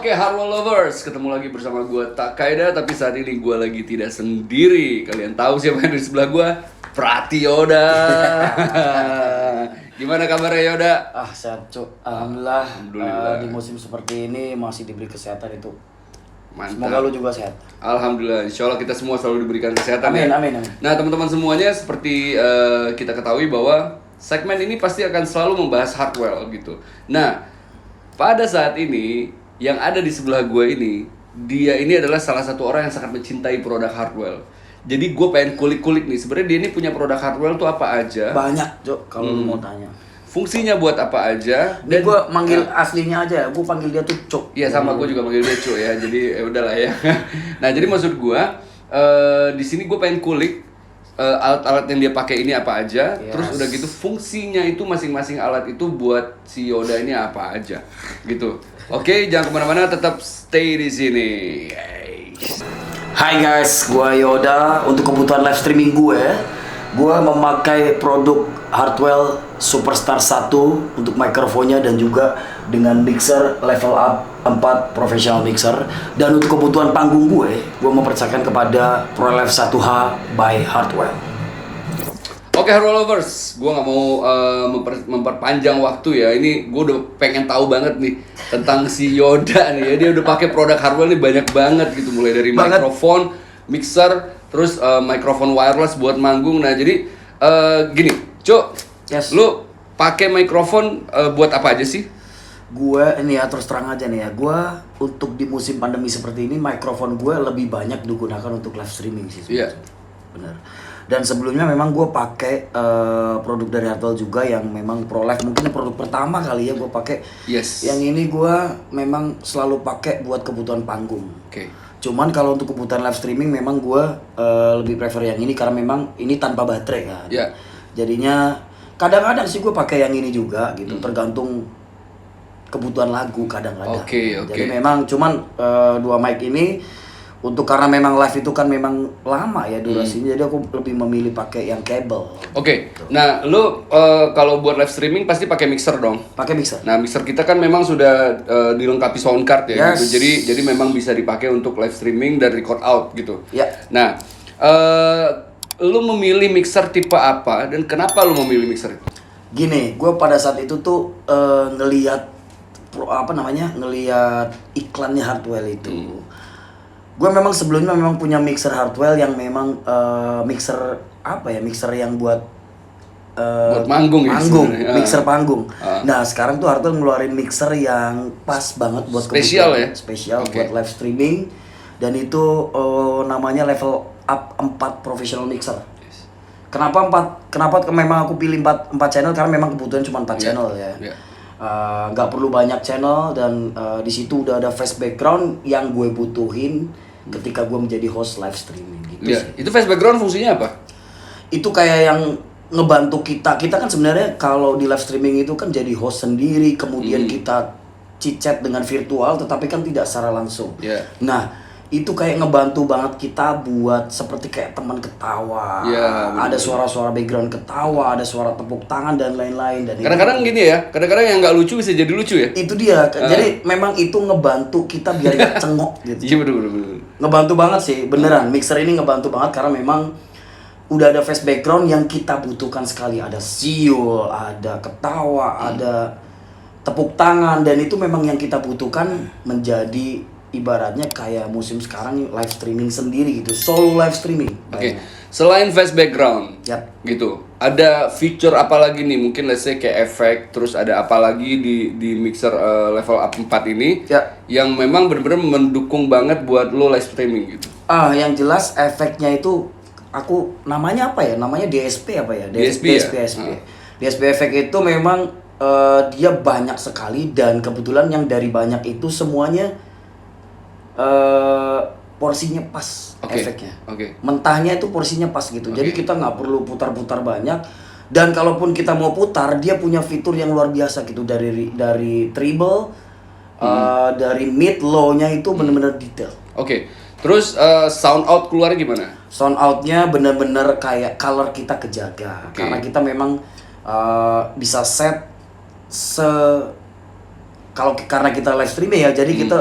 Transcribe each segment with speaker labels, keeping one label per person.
Speaker 1: Oke, halo lovers, ketemu lagi bersama gue Takaida, tapi saat ini gue lagi tidak sendiri. Kalian tahu siapa yang di sebelah gue? Prati Yoda. Gimana kabarnya Yoda?
Speaker 2: Sehat Cuk, alhamdulillah.
Speaker 1: Alhamdulillah.
Speaker 2: Di musim seperti ini masih diberi kesehatan itu.
Speaker 1: Mantap.
Speaker 2: Semoga lu juga sehat.
Speaker 1: Alhamdulillah, insya Allah kita semua selalu diberikan kesehatan.
Speaker 2: Amin,
Speaker 1: ya.
Speaker 2: amin.
Speaker 1: Nah teman-teman semuanya, seperti kita ketahui bahwa segmen ini pasti akan selalu membahas hardware gitu. Nah, pada saat ini yang ada di sebelah gue ini, dia ini adalah salah satu orang yang sangat mencintai produk hardware. Jadi gue pengen kulik-kulik nih, sebenarnya dia ini punya produk hardware tuh apa aja?
Speaker 2: Banyak Cuk, kalau lu mau tanya.
Speaker 1: Fungsinya buat apa aja?
Speaker 2: Dan gue manggil aslinya aja, gue panggil dia tuh Cuk.
Speaker 1: Iya sama, gue juga manggil dia Cuk ya. Jadi ya udahlah ya. Nah jadi maksud gue di sini gue pengen kulik alat-alat yang dia pakai ini apa aja.
Speaker 2: Yes.
Speaker 1: Terus udah gitu fungsinya itu masing-masing alat itu buat si Yoda ini apa aja gitu. Oke, jangan kemana-mana, tetap stay di sini.
Speaker 2: Hai guys, gue Yoda. Untuk kebutuhan live streaming gue memakai produk Hardwell Superstar 1 untuk mikrofonnya dan juga dengan mixer level up 4 professional mixer. Dan untuk kebutuhan panggung gue mempercayakan kepada ProLive 1H by Hardwell.
Speaker 1: Oke, Hero Lovers, gue nggak mau memperpanjang waktu ya. Ini gue udah pengen tahu banget nih tentang si Yoda nih ya. Dia udah pakai produk hardware nih banyak banget gitu, mulai dari mikrofon, mixer, terus mikrofon wireless buat manggung. Nah jadi gini, Cuk,
Speaker 2: Yes.
Speaker 1: lu pakai mikrofon buat apa aja sih?
Speaker 2: Gue ini ya terus terang aja nih ya, gue untuk di musim pandemi seperti ini mikrofon gue lebih banyak digunakan untuk live streaming sih.
Speaker 1: Iya.
Speaker 2: Bener. Dan sebelumnya memang gue pakai produk dari Hardwell juga yang memang ProLive, mungkin produk pertama kali ya gue pakai.
Speaker 1: Yes.
Speaker 2: Yang ini gue memang selalu pakai buat kebutuhan panggung.
Speaker 1: Oke.
Speaker 2: Cuman kalau untuk kebutuhan live streaming memang gue lebih prefer yang ini karena memang ini tanpa baterai kan.
Speaker 1: Iya.
Speaker 2: Jadinya kadang-kadang sih gue pakai yang ini juga gitu, tergantung kebutuhan lagu kadang-kadang.
Speaker 1: Oke.
Speaker 2: Jadi memang cuman dua mic ini untuk karena memang live itu kan memang lama ya durasinya, jadi aku lebih memilih pakai yang kabel.
Speaker 1: Oke. Nah, lu kalau buat live streaming pasti pakai mixer dong.
Speaker 2: Pakai mixer.
Speaker 1: Nah, mixer kita kan memang sudah dilengkapi sound card ya,
Speaker 2: Yes.
Speaker 1: gitu. Jadi memang bisa dipakai untuk live streaming dan record out gitu.
Speaker 2: Ya.
Speaker 1: Nah, lu memilih mixer tipe apa dan kenapa lu memilih mixer itu?
Speaker 2: Gini, gue pada saat itu tuh ngelihat ngelihat iklannya Hardwell itu. Gue memang sebelumnya memang punya mixer Hardwell yang memang mixer yang buat
Speaker 1: Buat manggung ya sebenarnya.
Speaker 2: mixer panggung. Nah sekarang tuh Hardwell ngeluarin mixer yang pas banget buat
Speaker 1: Spesial
Speaker 2: kebutuhan.
Speaker 1: ya?
Speaker 2: Spesial
Speaker 1: Oke.
Speaker 2: buat live streaming, dan itu namanya level up 4 professional mixer. Kenapa 4? Kenapa memang aku pilih 4 channel karena memang kebutuhan cuma 4 channel ya.
Speaker 1: Yeah.
Speaker 2: Nggak perlu banyak channel, dan di situ udah ada face background yang gue butuhin ketika gue menjadi host live streaming gitu
Speaker 1: Iya.
Speaker 2: sih.
Speaker 1: Itu face background fungsinya apa?
Speaker 2: Itu kayak yang ngebantu kita kan sebenarnya kalau di live streaming itu kan jadi host sendiri, kemudian kita chit-chat dengan virtual tetapi kan tidak secara langsung.
Speaker 1: Iya.
Speaker 2: Nah itu kayak ngebantu banget kita buat seperti kayak teman ketawa,
Speaker 1: Iya, bener.
Speaker 2: ada suara-suara background ketawa, ada suara tepuk tangan dan lain-lain. Dan
Speaker 1: Kadang-kadang gini ya, kadang-kadang yang nggak lucu bisa jadi lucu ya.
Speaker 2: itu dia, jadi memang itu ngebantu kita biar gak cengok gitu.
Speaker 1: Iya bener.
Speaker 2: Ngebantu banget sih, beneran. Mixer ini ngebantu banget karena memang udah ada face background yang kita butuhkan sekali. Ada siul, ada ketawa, ada tepuk tangan, dan itu memang yang kita butuhkan menjadi ibaratnya kayak musim sekarang live streaming sendiri gitu, solo live streaming.
Speaker 1: Oke. Selain face background,
Speaker 2: Yap.
Speaker 1: gitu, ada feature apa lagi nih? Mungkin let's say kayak efek, terus ada apa lagi di mixer level up 4 ini
Speaker 2: Ya.
Speaker 1: yang memang benar-benar mendukung banget buat lo live streaming gitu.
Speaker 2: Yang jelas efeknya itu aku namanya apa ya? Namanya DSP apa ya?
Speaker 1: DSP ya?
Speaker 2: DSP efek itu memang dia banyak sekali, dan kebetulan yang dari banyak itu semuanya porsinya pas.
Speaker 1: Oke.
Speaker 2: Efeknya.
Speaker 1: Oke.
Speaker 2: Mentahnya itu porsinya pas gitu. Jadi kita nggak perlu putar-putar banyak. Dan kalaupun kita mau putar, dia punya fitur yang luar biasa gitu, dari treble, dari mid low-nya itu benar-benar detail.
Speaker 1: Oke. Terus sound out keluar gimana?
Speaker 2: Sound out-nya benar-benar kayak color kita kejaga. Karena kita memang bisa set karena kita live streaming ya, jadi kita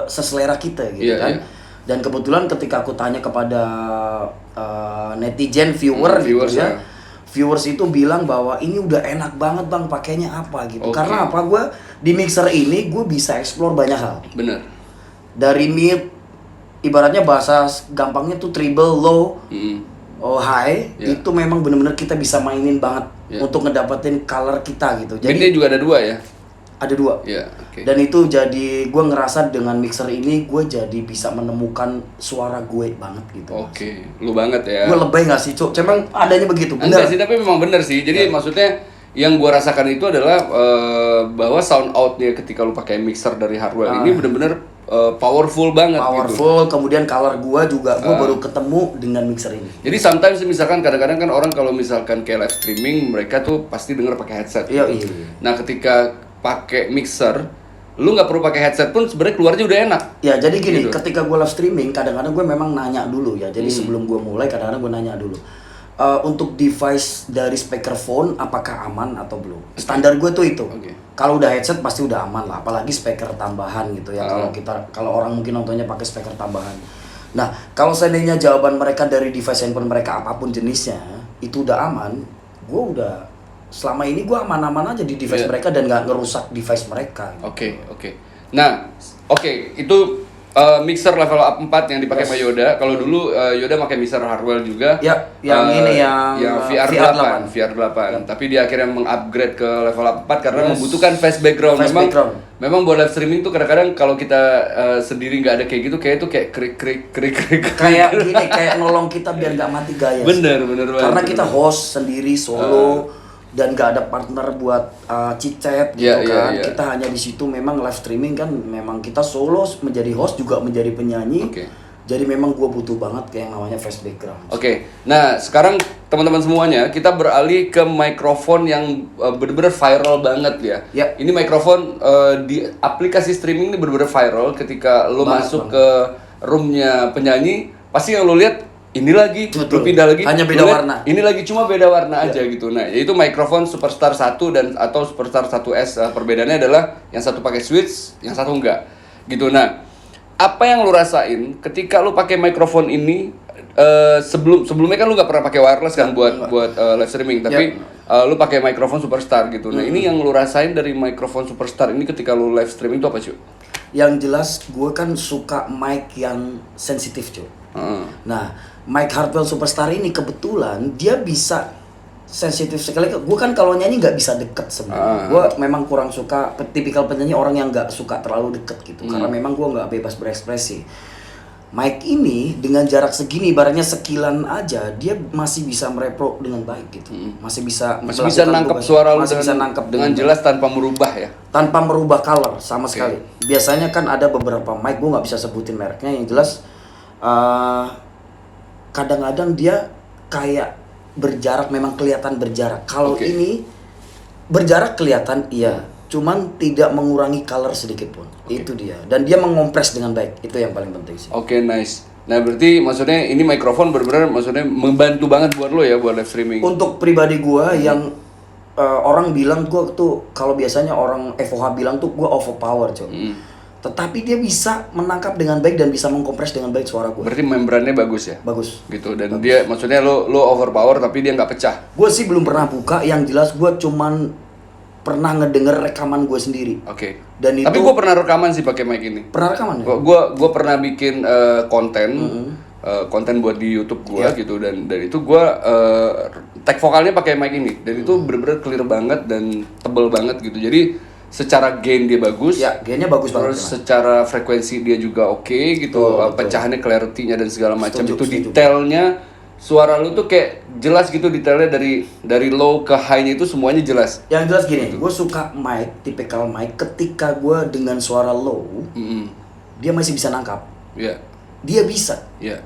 Speaker 2: seselera kita gitu
Speaker 1: Iya,
Speaker 2: kan.
Speaker 1: iya.
Speaker 2: Dan kebetulan ketika aku tanya kepada netizen viewer
Speaker 1: viewers,
Speaker 2: gitu ya,
Speaker 1: ya.
Speaker 2: viewers itu bilang bahwa ini udah enak banget bang, pakainya apa gitu.
Speaker 1: Oke.
Speaker 2: Karena apa, gue di mixer ini gue bisa explore banyak hal.
Speaker 1: Bener.
Speaker 2: Dari mid, ibaratnya bahasa gampangnya tuh treble, low, high,
Speaker 1: Iya.
Speaker 2: itu memang bener-bener kita bisa mainin banget
Speaker 1: Iya.
Speaker 2: untuk ngedapetin color kita gitu.
Speaker 1: Jadi
Speaker 2: Jadi
Speaker 1: juga ada 2 ya?
Speaker 2: ada 2.
Speaker 1: Iya, oke.
Speaker 2: Dan itu jadi gue ngerasa dengan mixer ini gue jadi bisa menemukan suara gue banget gitu.
Speaker 1: Oke, lu banget ya.
Speaker 2: Gue lebay gak sih, Cuk? Cuman adanya begitu,
Speaker 1: Enggak
Speaker 2: bener.
Speaker 1: sih, tapi memang bener sih. Jadi maksudnya yang gua rasakan itu adalah bahwa sound outnya ketika lu pakai mixer dari Hardwell ini bener-bener powerful banget gitu.
Speaker 2: Powerful, kemudian color gue juga, gue baru ketemu dengan mixer ini.
Speaker 1: Jadi sometimes misalkan kadang-kadang kan orang kalau misalkan kayak live streaming mereka tuh pasti denger pakai headset.
Speaker 2: Iya,
Speaker 1: gitu.
Speaker 2: iya.
Speaker 1: Nah, ketika pakai mixer, lu nggak perlu pakai headset pun sebenarnya keluarnya udah enak.
Speaker 2: Ya jadi gini,
Speaker 1: Gitu.
Speaker 2: ketika gue live streaming kadang-kadang gue memang nanya dulu ya. Jadi sebelum gue mulai kadang-kadang gue nanya dulu. Untuk device dari speakerphone apakah aman atau belum? Standar gue tuh itu.
Speaker 1: Oke.
Speaker 2: Kalau udah headset pasti udah aman lah, apalagi speaker tambahan gitu ya. Kalau orang mungkin nontonnya pakai speaker tambahan. Nah, kalau seandainya jawaban mereka dari device handphone mereka apapun jenisnya itu udah aman, gue udah selama ini gue aman-aman aja di device
Speaker 1: Iya.
Speaker 2: mereka dan nggak ngerusak device mereka.
Speaker 1: Oke. Nah, itu mixer level up 4 yang dipakai sama Yoda. Kalau dulu Yoda pakai mixer Hardwell juga.
Speaker 2: Ya, yang ini yang
Speaker 1: VR8. Tapi dia akhirnya mengupgrade ke level up 4 karena
Speaker 2: Yes.
Speaker 1: membutuhkan face background.
Speaker 2: Face background.
Speaker 1: Memang buat live streaming tuh kadang-kadang kalau kita sendiri nggak ada kayak gitu, kayak itu kayak krik.
Speaker 2: Kayak gini, kayak nolong kita biar nggak mati gaya.
Speaker 1: Bener banget.
Speaker 2: Karena kita host sendiri solo dan nggak ada partner buat chit-chat gitu
Speaker 1: Iya,
Speaker 2: kan.
Speaker 1: iya.
Speaker 2: Kita hanya di situ memang live streaming kan, memang kita solo menjadi host juga menjadi penyanyi.
Speaker 1: Oke.
Speaker 2: Jadi memang gua butuh banget kayak yang namanya face background.
Speaker 1: Oke, nah sekarang teman-teman semuanya kita beralih ke mikrofon yang bener-bener viral banget ya.
Speaker 2: Ya.
Speaker 1: Ini mikrofon di aplikasi streaming ini bener-bener viral ketika lo
Speaker 2: Banget,
Speaker 1: masuk ke roomnya penyanyi, pasti yang lo lihat ini lagi,
Speaker 2: Betul.
Speaker 1: lo pindah lagi,
Speaker 2: Hanya
Speaker 1: lo
Speaker 2: beda
Speaker 1: lihat
Speaker 2: warna.
Speaker 1: Ini lagi cuma beda warna aja gitu. Nah, yaitu mikrofon Superstar 1 dan atau Superstar 1S. Perbedaannya adalah yang satu pakai switch, yang satu enggak. Gitu. Nah, apa yang lu rasain ketika lu pakai mikrofon ini sebelumnya kan lu nggak pernah pakai wireless kan buat live streaming, tapi lu pakai mikrofon Superstar gitu. Nah, ini yang lu rasain dari mikrofon Superstar ini ketika lu live streaming itu apa, cuy?
Speaker 2: Yang jelas gue kan suka mic yang sensitif cuy. Nah, mic Hardwell Superstar ini kebetulan dia bisa sensitif sekali. Gue kan kalau nyanyi nggak bisa deket sebenarnya. Gue memang kurang suka tipikal penyanyi orang yang nggak suka terlalu deket gitu. Karena memang gue nggak bebas berekspresi. Mic ini dengan jarak segini, ibaratnya sekilan aja, dia masih bisa merepro dengan baik gitu. Masih bisa
Speaker 1: nangkep suara lu
Speaker 2: masih bisa nangkep
Speaker 1: dengan jelas tanpa merubah ya.
Speaker 2: tanpa merubah color sama sekali. Biasanya kan ada beberapa mic, gue nggak bisa sebutin mereknya, yang jelas kadang-kadang dia kayak berjarak, memang kelihatan berjarak. Kalau ini berjarak kelihatan iya, cuman tidak mengurangi color sedikit pun. Itu dia. Dan dia mengompres dengan baik. Itu yang paling penting sih.
Speaker 1: Oke, nice. Nah, berarti maksudnya ini mikrofon benar-benar maksudnya membantu banget buat lo ya buat live streaming.
Speaker 2: Untuk pribadi gua yang orang bilang gua tuh, kalau biasanya orang FOH bilang tuh gua overpower, coy. Tetapi dia bisa menangkap dengan baik dan bisa mengkompres dengan baik suara gua.
Speaker 1: Berarti membrannya bagus ya?
Speaker 2: Bagus.
Speaker 1: Gitu, dan dia maksudnya lo overpower tapi dia nggak pecah.
Speaker 2: Gue sih belum pernah buka, yang jelas gue cuman pernah ngedenger rekaman gue sendiri.
Speaker 1: Oke.
Speaker 2: Dan itu
Speaker 1: Tapi gue pernah rekaman sih pakai mic ini.
Speaker 2: pernah rekaman ya?
Speaker 1: Gue pernah bikin konten buat di YouTube gue gitu, dan itu gue tag vokalnya pakai mic ini, dan itu bener-bener clear banget dan tebel banget gitu. Jadi secara gain dia bagus.
Speaker 2: Ya, gainnya bagus banget.
Speaker 1: Terus secara frekuensi dia juga oke gitu, pecahannya, clarity-nya dan segala macam. Itu
Speaker 2: setuju.
Speaker 1: detailnya suara lu tuh kayak jelas gitu, detailnya dari low ke high-nya itu semuanya jelas.
Speaker 2: Yang jelas gini, gue suka mic, tipikal mic ketika gue dengan suara low, dia masih bisa nangkap.
Speaker 1: Iya.
Speaker 2: Dia bisa.
Speaker 1: Iya.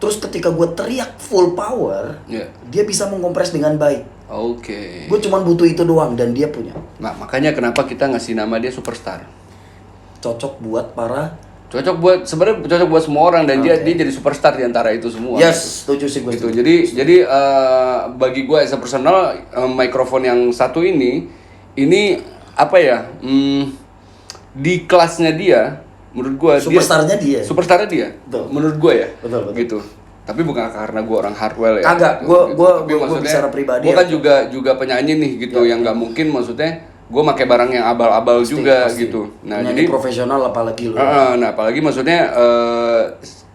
Speaker 2: Terus ketika gue teriak full power,
Speaker 1: Iya.
Speaker 2: dia bisa mengkompres dengan baik.
Speaker 1: Oke.
Speaker 2: Gue cuman butuh itu doang dan dia punya.
Speaker 1: Nah, makanya kenapa kita ngasih nama dia Superstar.
Speaker 2: Cocok buat para.
Speaker 1: Sebenarnya cocok buat semua orang, dan dia jadi superstar di antara itu semua.
Speaker 2: Yes, setuju sih gue.
Speaker 1: Gitu. Jadi bagi gue as a personal, mikrofon yang satu ini apa ya? di kelasnya dia, menurut gue superstarnya dia,
Speaker 2: Betul.
Speaker 1: menurut gue ya,
Speaker 2: Betul.
Speaker 1: gitu. Tapi bukan karena gue orang Hardwell ya.
Speaker 2: Kagak,
Speaker 1: gitu. Tapi
Speaker 2: gue
Speaker 1: maksudnya,
Speaker 2: bicara pribadi.
Speaker 1: gue kan juga penyanyi nih gitu, yang nggak mungkin maksudnya gue pakai barang yang abal-abal juga
Speaker 2: pasti.
Speaker 1: gitu. Nah
Speaker 2: penyanyi
Speaker 1: jadi
Speaker 2: profesional apalagi lu.
Speaker 1: nah apalagi maksudnya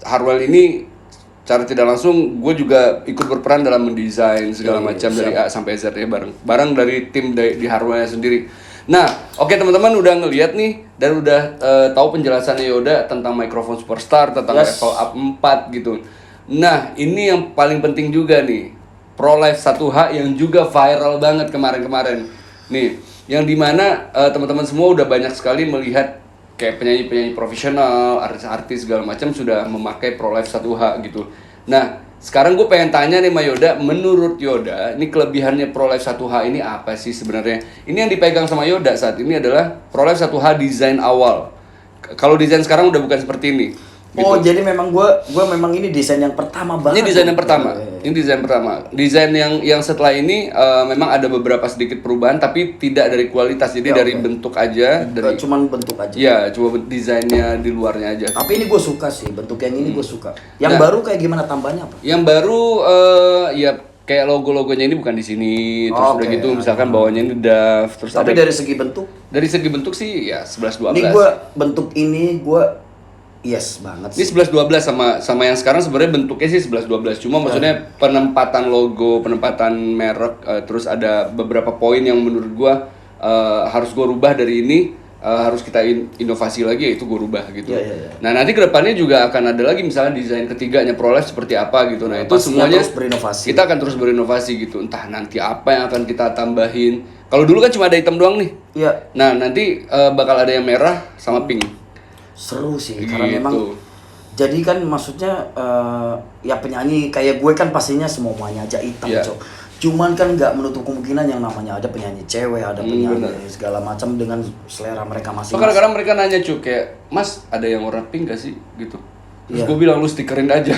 Speaker 1: Hardwell ini cara tidak langsung gue juga ikut berperan dalam mendesain segala macam dari A sampai Z ya barang dari tim di Hardwell sendiri. Nah, oke teman-teman udah ngelihat nih dan udah tahu penjelasannya Yoda tentang mikrofon Superstar, tentang level up 4 gitu. Nah, ini yang paling penting juga nih. ProLive 1H yang juga viral banget kemarin-kemarin. Nih, yang dimana teman-teman semua udah banyak sekali melihat kayak penyanyi-penyanyi profesional, artis-artis segala macam sudah memakai ProLive 1H gitu. Nah, sekarang gue pengen tanya nih sama Yoda, menurut Yoda, ini kelebihannya ProLive 1H ini apa sih sebenarnya? Ini yang dipegang sama Yoda saat ini adalah ProLive 1H desain awal. Kalau desain sekarang udah bukan seperti ini.
Speaker 2: Oh, jadi memang gua memang ini desain yang pertama banget.
Speaker 1: Ini desain yang pertama. Ini desain pertama. Desain yang setelah ini memang ada beberapa sedikit perubahan tapi tidak dari kualitas. Jadi dari bentuk aja, dari
Speaker 2: cuman bentuk aja.
Speaker 1: ya, cuma desainnya di luarnya aja.
Speaker 2: Tapi ini gue suka sih, bentuk yang ini gue suka. Yang baru kayak gimana tambahnya apa?
Speaker 1: Yang baru ya kayak logo-logonya ini bukan di sini, terus udah gitu misalkan bawahnya ini DAF, terus
Speaker 2: Tapi
Speaker 1: ada
Speaker 2: dari segi bentuk?
Speaker 1: dari segi bentuk sih ya 11 12.
Speaker 2: Ini gue bentuk ini gue yes banget
Speaker 1: Ini
Speaker 2: sih.
Speaker 1: 11-12 sama yang sekarang sebenarnya bentuknya sih 11-12. Cuma maksudnya penempatan logo, penempatan merek, terus ada beberapa poin yang menurut gua harus gua rubah dari ini, harus kita inovasi lagi, yaitu gua rubah gitu.
Speaker 2: Iya.
Speaker 1: Nah nanti kedepannya juga akan ada lagi misalnya desain ketiganya ProLive seperti apa gitu. Nah itu
Speaker 2: Pastinya
Speaker 1: semuanya
Speaker 2: terus berinovasi.
Speaker 1: kita akan terus berinovasi gitu. Entah nanti apa yang akan kita tambahin. Kalau dulu kan cuma ada hitam doang nih.
Speaker 2: Iya.
Speaker 1: Nah nanti bakal ada yang merah sama pink.
Speaker 2: Seru sih karena
Speaker 1: Gitu.
Speaker 2: memang jadi kan maksudnya ya penyanyi kayak gue kan pastinya semuanya aja hitam,
Speaker 1: Iya.
Speaker 2: Cok. Cuman kan nggak menutup kemungkinan yang namanya ada penyanyi cewek, ada penyanyi segala macam dengan selera mereka
Speaker 1: So
Speaker 2: masing-masing.
Speaker 1: kadang-kadang mereka nanya cuy kayak, Mas ada yang warna pink gak sih? Gitu. Terus
Speaker 2: Iya.
Speaker 1: gue bilang lu stikerin aja.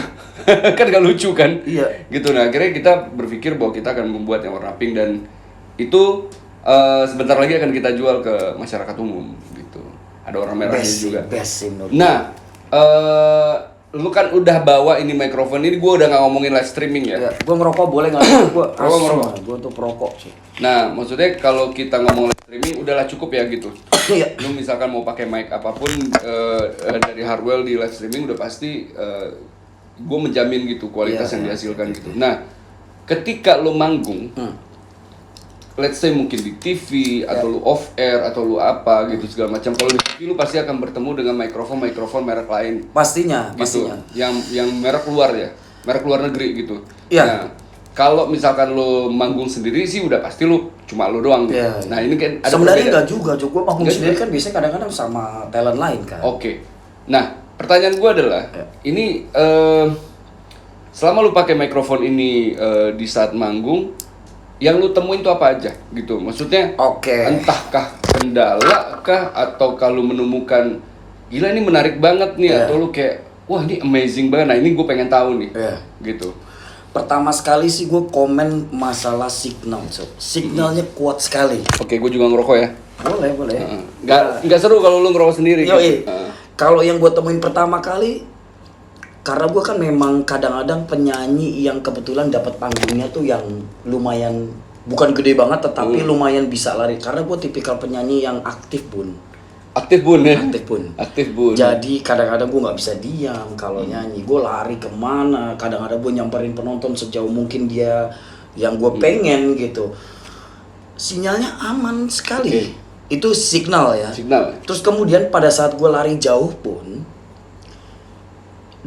Speaker 1: Kan gak lucu kan?
Speaker 2: Iya.
Speaker 1: Gitu, nah akhirnya kita berpikir bahwa kita akan membuat yang warna pink dan itu sebentar lagi akan kita jual ke masyarakat umum gitu. Ada warna merahnya juga.
Speaker 2: Best sih menurut
Speaker 1: Nah, lu kan udah bawa ini mikrofon ini, gue udah gak ngomongin live streaming ya.
Speaker 2: ya, gue ngerokok boleh nggak? Gue
Speaker 1: Ngerokok.
Speaker 2: gue tuh perokok sih.
Speaker 1: Nah, maksudnya kalau kita ngomong live streaming udahlah cukup ya gitu.
Speaker 2: Iya.
Speaker 1: Lu misalkan mau pakai mic apapun dari Hardwell di live streaming udah pasti gue menjamin gitu kualitas yang dihasilkan gitu. Nah, ketika lu manggung, let's say mungkin di TV atau lu off air atau lu apa gitu segala macam. Kalau di TV lu pasti akan bertemu dengan mikrofon merek lain.
Speaker 2: Pastinya,
Speaker 1: Gitu.
Speaker 2: pastinya.
Speaker 1: Yang merek luar ya, merek luar negeri gitu.
Speaker 2: Iya.
Speaker 1: Nah, kalau misalkan lu manggung sendiri sih udah pasti lu cuma lu doang. Gitu.
Speaker 2: Iya.
Speaker 1: Nah ini kan ada
Speaker 2: Sebenarnya
Speaker 1: perbedaan.
Speaker 2: nggak juga, Cok. Gue manggung
Speaker 1: Nggak
Speaker 2: sendiri
Speaker 1: juga.
Speaker 2: kan biasanya kadang-kadang sama talent lain kan.
Speaker 1: Oke. Nah, pertanyaan gue adalah, ini selama lu pakai mikrofon ini di saat manggung, yang lu temuin tuh apa aja gitu? Maksudnya,
Speaker 2: Oke.
Speaker 1: entahkah kendala kah atau kalau menemukan gila ini menarik banget nih atau lu kayak wah ini amazing banget. Nah ini gue pengen tahu nih, gitu.
Speaker 2: Pertama sekali sih gue komen masalah signal, Cok. Signalnya kuat sekali.
Speaker 1: Oke, gue juga ngerokok ya.
Speaker 2: Boleh.
Speaker 1: Nggak seru kalau lu ngerokok sendiri.
Speaker 2: Yoi.
Speaker 1: Gitu.
Speaker 2: Kalau yang gue temuin pertama kali, karena gue kan memang kadang-kadang penyanyi yang kebetulan dapat panggungnya tuh yang lumayan bukan gede banget tetapi lumayan bisa lari. Karena gue tipikal penyanyi yang aktif bun.
Speaker 1: Aktif bun ya. Aktif bun.
Speaker 2: Jadi kadang-kadang gue nggak bisa diam kalau nyanyi. Gue lari kemana. Kadang-kadang gue nyamperin penonton sejauh mungkin dia yang gue pengen gitu. Sinyalnya aman sekali. Itu signal ya.
Speaker 1: Signal.
Speaker 2: Terus kemudian pada saat gue lari jauh pun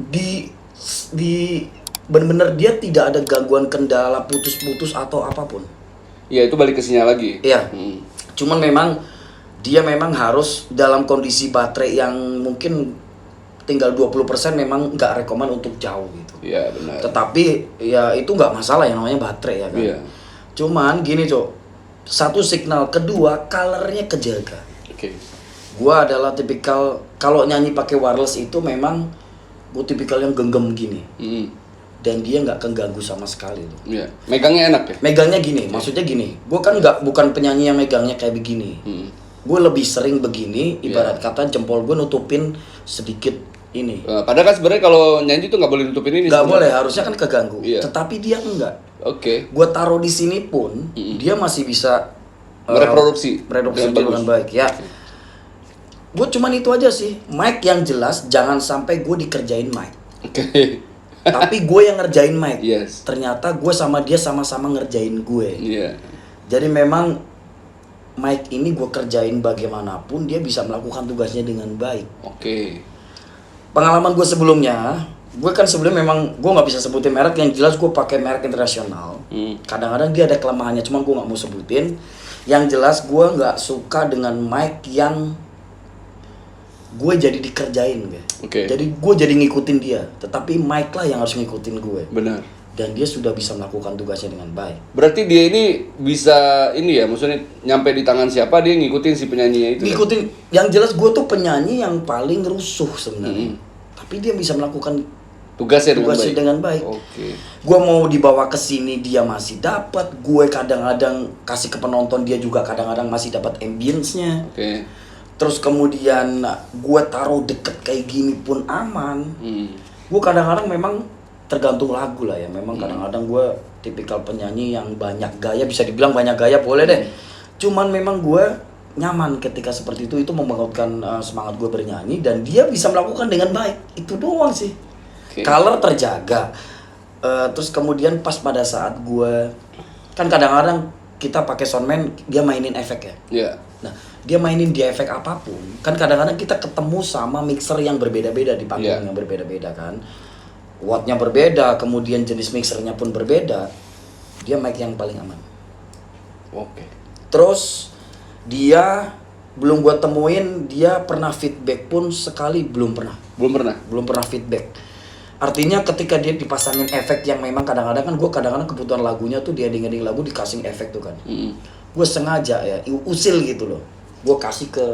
Speaker 2: di bener-bener dia tidak ada gangguan kendala putus-putus atau apapun.
Speaker 1: Iya itu balik ke sinyal lagi.
Speaker 2: Iya. Cuman memang dia memang harus dalam kondisi baterai yang mungkin tinggal 20% memang nggak rekomen untuk jauh gitu.
Speaker 1: Iya benar.
Speaker 2: Tetapi ya itu nggak masalah yang namanya baterai ya kan.
Speaker 1: Iya.
Speaker 2: Cuman gini Cok, satu signal, kedua colornya kejaga.
Speaker 1: Oke.
Speaker 2: Gua adalah tipikal kalau nyanyi pakai wireless itu memang gue tipikal yang genggam gini dan dia nggak keganggu sama sekali loh.
Speaker 1: Iya. Megangnya enak ya.
Speaker 2: Megangnya gini, maksudnya gini. Gue kan bukan penyanyi yang megangnya kayak begini. gue lebih sering begini, ibarat kata jempol gue nutupin sedikit ini.
Speaker 1: Padahal kan sebenarnya kalau nyanyi tuh nggak boleh nutupin ini.
Speaker 2: Nggak boleh, harusnya kan keganggu.
Speaker 1: Iya.
Speaker 2: Tetapi dia enggak.
Speaker 1: Oke.
Speaker 2: Gue taruh di sini pun dia masih bisa
Speaker 1: Mereproduksi
Speaker 2: dengan baik ya. Gue cuman itu aja sih, mic yang jelas, jangan sampai gue dikerjain mic.
Speaker 1: Oke.
Speaker 2: Tapi gue yang ngerjain mic.
Speaker 1: Yes.
Speaker 2: Ternyata gue sama dia sama-sama ngerjain gue.
Speaker 1: Iya.
Speaker 2: Jadi memang mic ini gue kerjain bagaimanapun dia bisa melakukan tugasnya dengan baik.
Speaker 1: Oke.
Speaker 2: Pengalaman gue sebelumnya, gue kan sebelumnya memang gue nggak bisa sebutin merek, yang jelas gue pakai merek internasional. Kadang-kadang dia ada kelemahannya, cuma gue nggak mau sebutin. Yang jelas gue nggak suka dengan mic yang gue jadi dikerjain,
Speaker 1: Oke.
Speaker 2: Jadi gue jadi ngikutin dia, tetapi mic lah yang harus ngikutin gue.
Speaker 1: Benar.
Speaker 2: Dan dia sudah bisa melakukan tugasnya dengan baik.
Speaker 1: Berarti dia ini bisa ini ya, maksudnya nyampe di tangan siapa dia ngikutin si penyanyinya itu.
Speaker 2: Ngikutin, yang jelas gue tuh penyanyi yang paling rusuh sebenarnya. Tapi dia bisa melakukan
Speaker 1: Tugasnya
Speaker 2: dengan baik.
Speaker 1: Oke.
Speaker 2: Gue mau dibawa ke sini dia masih dapat. Gue kadang-kadang kasih ke penonton dia juga kadang-kadang masih dapat ambience-nya.
Speaker 1: Oke.
Speaker 2: Terus kemudian gue taruh deket kayak gini pun aman. Gue kadang-kadang memang tergantung lagu lah ya. Memang kadang-kadang gue tipikal penyanyi yang banyak gaya, bisa dibilang banyak gaya boleh deh. Cuman memang gue nyaman ketika seperti itu membangkitkan semangat gue bernyanyi dan dia bisa melakukan dengan baik. Itu doang sih.
Speaker 1: Okay.
Speaker 2: Color terjaga. Terus kemudian pas pada saat gue kan kadang-kadang kita pakai soundman dia mainin efek ya.
Speaker 1: Iya.
Speaker 2: Nah, dia mainin di efek apapun. Kan kadang-kadang kita ketemu sama mixer yang berbeda-beda di panggung yang berbeda-beda kan. Wattnya berbeda, kemudian jenis mixernya pun berbeda. Dia mic yang paling aman.
Speaker 1: Oke.
Speaker 2: Terus dia belum gua temuin dia pernah feedback pun sekali, belum pernah. Belum pernah feedback. Artinya ketika dia dipasangin efek yang memang kadang-kadang kan gue kadang-kadang kebutuhan lagunya tuh dia dengerin lagu dikasih efek tuh kan. Gue sengaja ya usil gitu loh. Gue kasih ke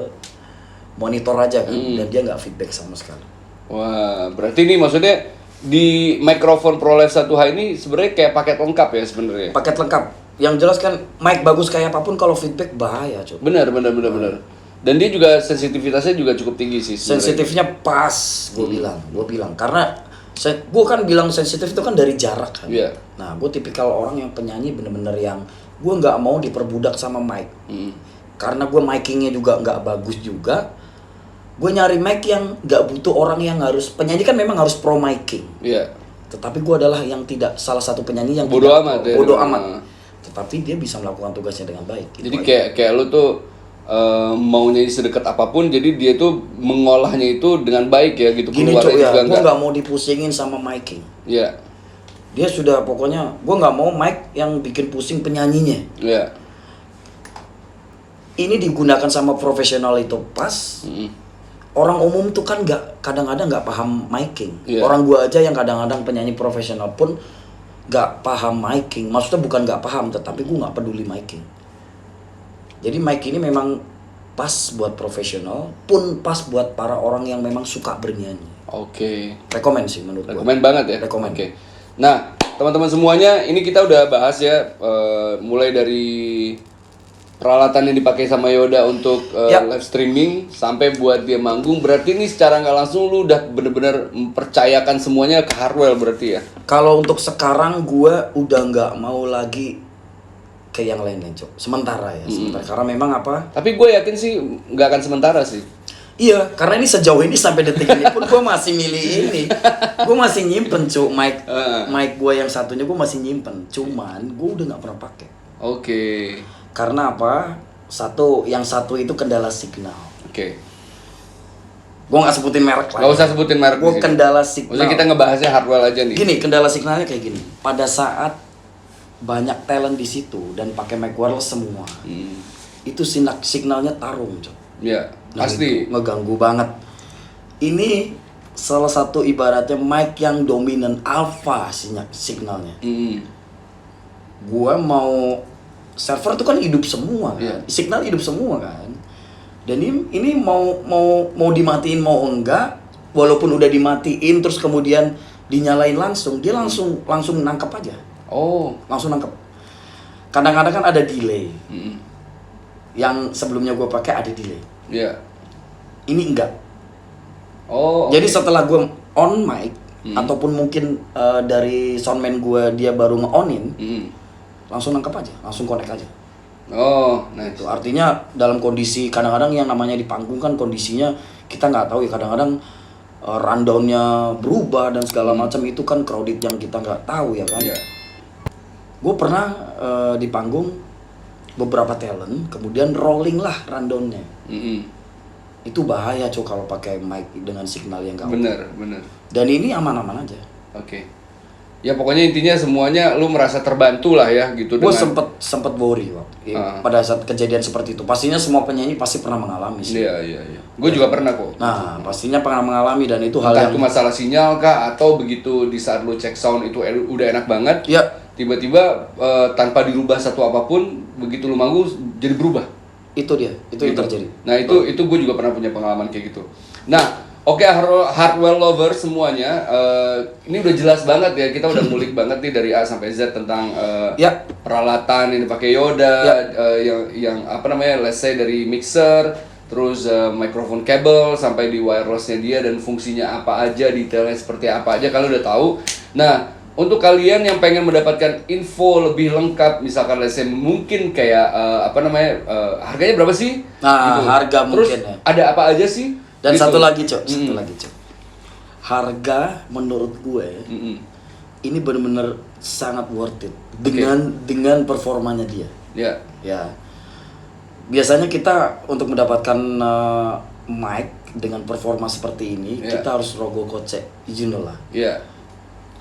Speaker 2: monitor aja kan dan dia nggak feedback sama sekali.
Speaker 1: Wah, berarti ini maksudnya di mikrofon ProLive 1H ini sebenarnya kayak paket lengkap ya sebenarnya.
Speaker 2: Paket lengkap. Yang jelas kan mic bagus kayak apapun kalau feedback bahaya, Cuk.
Speaker 1: Benar. Dan dia juga sensitivitasnya juga cukup tinggi sih sebenarnya.
Speaker 2: Sensitifnya pas, gue bilang karena gue kan bilang sensitif itu kan dari jarak kan.
Speaker 1: Iya.
Speaker 2: Nah, gue tipikal orang yang penyanyi bener-bener yang gue nggak mau diperbudak sama mic. Karena gue micingnya juga nggak bagus juga. Gue nyari mic yang nggak butuh orang yang harus, penyanyi kan memang harus pro miking.
Speaker 1: Iya.
Speaker 2: Tetapi gue adalah yang tidak, salah satu penyanyi yang
Speaker 1: bodo
Speaker 2: tidak
Speaker 1: amat.
Speaker 2: Bodo amat. Tetapi dia bisa melakukan tugasnya dengan baik. Gitu
Speaker 1: jadi
Speaker 2: aja.
Speaker 1: kayak lu tuh mau nyanyi sedekat apapun, jadi dia tuh mengolahnya itu dengan baik ya gitu.
Speaker 2: Gini Cuk ya,
Speaker 1: juga
Speaker 2: gue nggak mau dipusingin sama miking.
Speaker 1: Iya.
Speaker 2: Dia sudah pokoknya, gue nggak mau mic yang bikin pusing penyanyinya.
Speaker 1: Iya.
Speaker 2: Ini digunakan sama profesional itu pas. Orang umum tuh kan kadang-kadang nggak paham miking.
Speaker 1: Yeah.
Speaker 2: Orang gua aja yang kadang-kadang penyanyi profesional pun nggak paham miking. Maksudnya bukan nggak paham, tetapi gua nggak peduli miking. Jadi mic ini memang pas buat profesional, pun pas buat para orang yang memang suka bernyanyi.
Speaker 1: Oke.
Speaker 2: Rekomen sih menurut gua.
Speaker 1: Rekomen banget ya.
Speaker 2: Rekomen.
Speaker 1: Oke. Nah, teman-teman semuanya, ini kita udah bahas ya, mulai dari peralatan yang dipakai sama Yoda untuk live streaming sampai buat dia manggung. Berarti ini secara nggak langsung lu udah bener-bener mempercayakan semuanya ke Hardwell berarti ya?
Speaker 2: Kalau untuk sekarang gua udah nggak mau lagi ke yang lain-lain, Cok. Sementara ya, sementara. Karena memang apa?
Speaker 1: Tapi gue yakin sih nggak akan sementara sih.
Speaker 2: Iya, karena ini sejauh ini sampai detik ini pun gue masih milih ini. Gue masih nyimpen, Cuk, mic gue yang satunya gue masih nyimpen. Cuman gue udah nggak pernah pakai.
Speaker 1: Oke.
Speaker 2: Karena apa? Yang satu itu kendala signal.
Speaker 1: Oke.
Speaker 2: Gue nggak sebutin merek lah.
Speaker 1: Nggak usah sebutin merek.
Speaker 2: Gue kendala signal.
Speaker 1: Maksudnya kita ngebahasnya Hardwell aja nih.
Speaker 2: Gini, kendala signalnya kayak gini. Pada saat banyak talent di situ dan pakai mic wireless semua, itu signalnya tarung, Cok.
Speaker 1: Iya, pasti.
Speaker 2: Ngeganggu banget. Ini salah satu ibaratnya mic yang dominan alpha signalnya. Gua mau server itu kan hidup semua kan, signal hidup semua kan. Dan ini mau dimatiin mau enggak, walaupun udah dimatiin terus kemudian dinyalain langsung, dia langsung nangkep aja.
Speaker 1: Oh,
Speaker 2: Langsung nangkep. Kadang-kadang kan ada delay. Yang sebelumnya gue pakai ada delay.
Speaker 1: Iya.
Speaker 2: Ini enggak.
Speaker 1: Oh.
Speaker 2: Jadi
Speaker 1: oke.
Speaker 2: setelah gue on mic ataupun mungkin dari soundman gue dia baru nge-onin, langsung nangkap aja, langsung connect aja.
Speaker 1: Oh, nice.
Speaker 2: Itu artinya dalam kondisi kadang-kadang yang namanya di panggung kan kondisinya kita nggak tahu ya, kadang-kadang rundownnya berubah dan segala macam, itu kan crowded yang kita nggak tahu ya kan.
Speaker 1: Iya.
Speaker 2: Gue pernah di panggung beberapa talent, kemudian rolling lah rundownnya. Itu bahaya cok kalau pakai mic dengan signal yang gak
Speaker 1: Bener.
Speaker 2: Dan ini aman-aman aja.
Speaker 1: Oke. Ya pokoknya intinya semuanya lu merasa terbantu lah ya gitu.
Speaker 2: Gue
Speaker 1: dengan...
Speaker 2: sempet worry waktu pada saat kejadian seperti itu. Pastinya semua penyanyi pasti pernah mengalami sih.
Speaker 1: Iya. Gue juga pernah kok.
Speaker 2: Nah, pastinya pernah mengalami, dan itu hal
Speaker 1: Entah
Speaker 2: yang
Speaker 1: itu masalah sinyal kah, atau begitu di saat lu cek sound itu udah enak banget.
Speaker 2: ya
Speaker 1: Tiba-tiba tanpa dirubah satu apapun, begitu lu manggung jadi berubah.
Speaker 2: itu dia, itu yang
Speaker 1: Gitu.
Speaker 2: terjadi.
Speaker 1: Nah itu gue juga pernah punya pengalaman kayak gitu. Nah oke, hardware lover semuanya, ini udah jelas banget ya, kita udah ngulik banget nih dari A sampai Z tentang
Speaker 2: Ya. Ya.
Speaker 1: peralatan yang dipakai Yoda, yang apa namanya, let's say dari mixer, terus microphone cable sampai di wirelessnya dia, dan fungsinya apa aja, detailnya seperti apa aja kalian udah tahu. Nah untuk kalian yang pengen mendapatkan info lebih lengkap, misalkan let's say mungkin kayak harganya berapa sih?
Speaker 2: Nah, harga
Speaker 1: Terus
Speaker 2: mungkin ya.
Speaker 1: ada apa aja sih?
Speaker 2: Dan
Speaker 1: Gitu.
Speaker 2: satu lagi cok. Harga menurut gue ini benar-benar sangat worth it dengan performanya dia.
Speaker 1: Ya.
Speaker 2: Ya. Biasanya kita untuk mendapatkan mic dengan performa seperti ini, kita harus rogoh kocek, you know lah.
Speaker 1: Iya.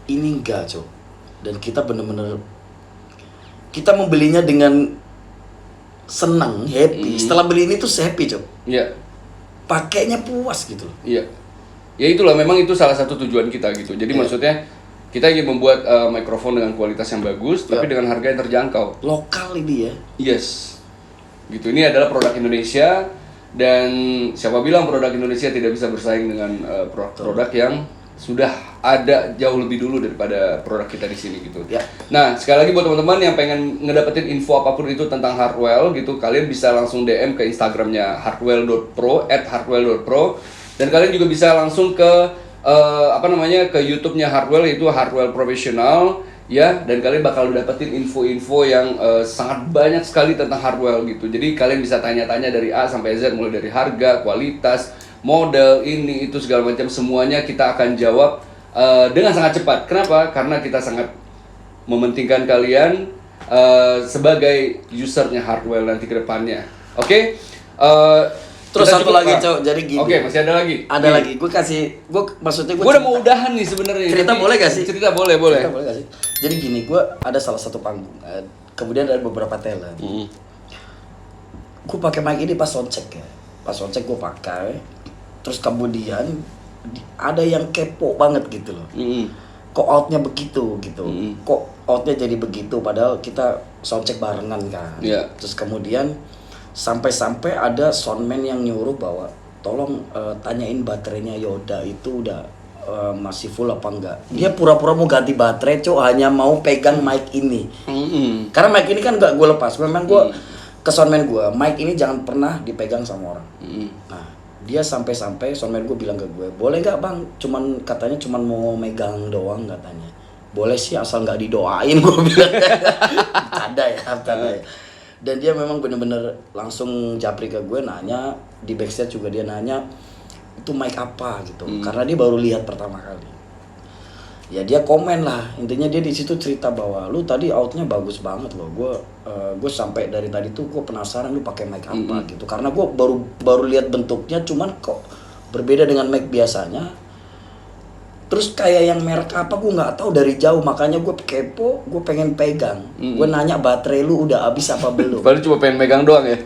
Speaker 2: Ini enggak, Cok. Dan kita bener-bener kita membelinya dengan senang, happy. Setelah beli ini tuh happy, Cok.
Speaker 1: Iya.
Speaker 2: Pakainya puas gitu loh.
Speaker 1: Iya. Ya itulah, memang itu salah satu tujuan kita gitu. Jadi maksudnya kita ingin membuat mikrofon dengan kualitas yang bagus, tapi dengan harga yang terjangkau.
Speaker 2: Lokal ini ya.
Speaker 1: Yes. Gitu. Ini adalah produk Indonesia, dan siapa bilang produk Indonesia tidak bisa bersaing dengan produk yang sudah ada jauh lebih dulu daripada produk kita di sini gitu.
Speaker 2: Ya.
Speaker 1: Nah, sekali lagi buat teman-teman yang pengen ngedapetin info apapun itu tentang Hardwell gitu, kalian bisa langsung DM ke Instagramnya hardwell.pro @hardwell.pro, dan kalian juga bisa langsung ke ke YouTube-nya Hardwell, yaitu Hardwell Professional ya, dan kalian bakal dapetin info-info yang sangat banyak sekali tentang Hardwell gitu. Jadi kalian bisa tanya-tanya dari A sampai Z, mulai dari harga, kualitas, model, ini itu segala macam, semuanya kita akan jawab dengan sangat cepat. Kenapa? Karena kita sangat mementingkan kalian sebagai usernya Hardwell nanti ke depannya. Oke?
Speaker 2: Terus
Speaker 1: Kita
Speaker 2: satu
Speaker 1: cukup,
Speaker 2: lagi,
Speaker 1: Pak.
Speaker 2: Cok. Jadi gini.
Speaker 1: Oke, masih ada lagi.
Speaker 2: Ada lagi. Maksudnya gue
Speaker 1: Gue udah mau udahan nih sebenarnya.
Speaker 2: Cerita
Speaker 1: tapi
Speaker 2: boleh gak sih?
Speaker 1: Cerita boleh.
Speaker 2: Cerita boleh gak sih? Jadi gini, gue ada salah satu panggung. Kemudian ada beberapa talent. Gue pakai mic ini pas soundcheck ya. Pas soundcheck gue pakai. Terus kemudian ada yang kepo banget gitu loh. Kok outnya begitu gitu. Kok outnya jadi begitu padahal kita soundcheck barengan kan.
Speaker 1: Iya.
Speaker 2: Terus kemudian sampai-sampai ada soundman yang nyuruh bahwa tolong tanyain baterainya Yoda itu udah masih full apa enggak. Dia pura-pura mau ganti baterai, Cok, hanya mau pegang mic ini. Karena mic ini kan enggak gue lepas. Memang gue ke soundman gue, mic ini jangan pernah dipegang sama orang. Nah, dia sampai-sampai soundman gue bilang ke gue, boleh nggak bang? Katanya cuman mau megang doang katanya. Boleh sih asal nggak didoain, gue bilang. Bercanda ya. Dan dia memang bener-bener langsung japri ke gue, nanya di backstage juga, dia nanya itu mic apa gitu, karena dia baru lihat pertama kali. Ya dia komen lah, intinya dia di situ cerita bahwa lu tadi outnya bagus banget loh, gue sampai dari tadi tuh gue penasaran lu pakai mic apa gitu, karena gue baru lihat bentuknya, cuman kok berbeda dengan mic biasanya. Terus kayak yang merek apa gue nggak tahu, dari jauh, makanya gue kepo, gue pengen pegang. Gue nanya baterai lu udah habis apa belum.
Speaker 1: Padahal cuma pengen megang doang ya.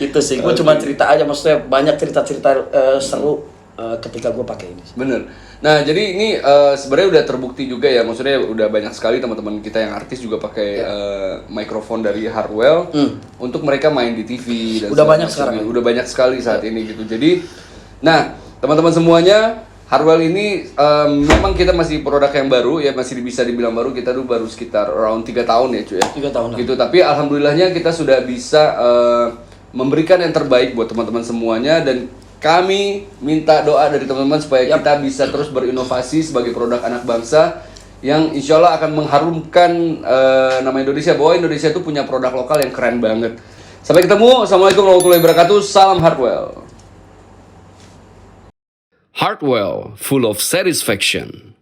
Speaker 2: Itu sih, gue cuma cerita aja, maksudnya banyak cerita-cerita seru ketika gue pakai ini.
Speaker 1: Bener. Nah jadi ini sebenarnya udah terbukti juga ya, maksudnya udah banyak sekali teman-teman kita yang artis juga pakai mikrofon dari Hardwell untuk mereka main di TV dan
Speaker 2: Udah banyak sekarang.
Speaker 1: Udah banyak sekali saat ini gitu. Jadi, nah teman-teman semuanya, Hardwell ini memang kita masih produk yang baru ya, masih bisa dibilang baru. Kita dulu baru sekitar around 3 tahun ya cuy ya.
Speaker 2: 3 tahun lah.
Speaker 1: Gitu, tapi alhamdulillahnya kita sudah bisa memberikan yang terbaik buat teman-teman semuanya, dan kami minta doa dari teman-teman supaya kita bisa terus berinovasi sebagai produk anak bangsa yang insya Allah akan mengharumkan nama Indonesia, bahwa Indonesia itu punya produk lokal yang keren banget. Sampai ketemu. Assalamualaikum warahmatullahi wabarakatuh. Salam Hartwell. Hartwell, full of satisfaction.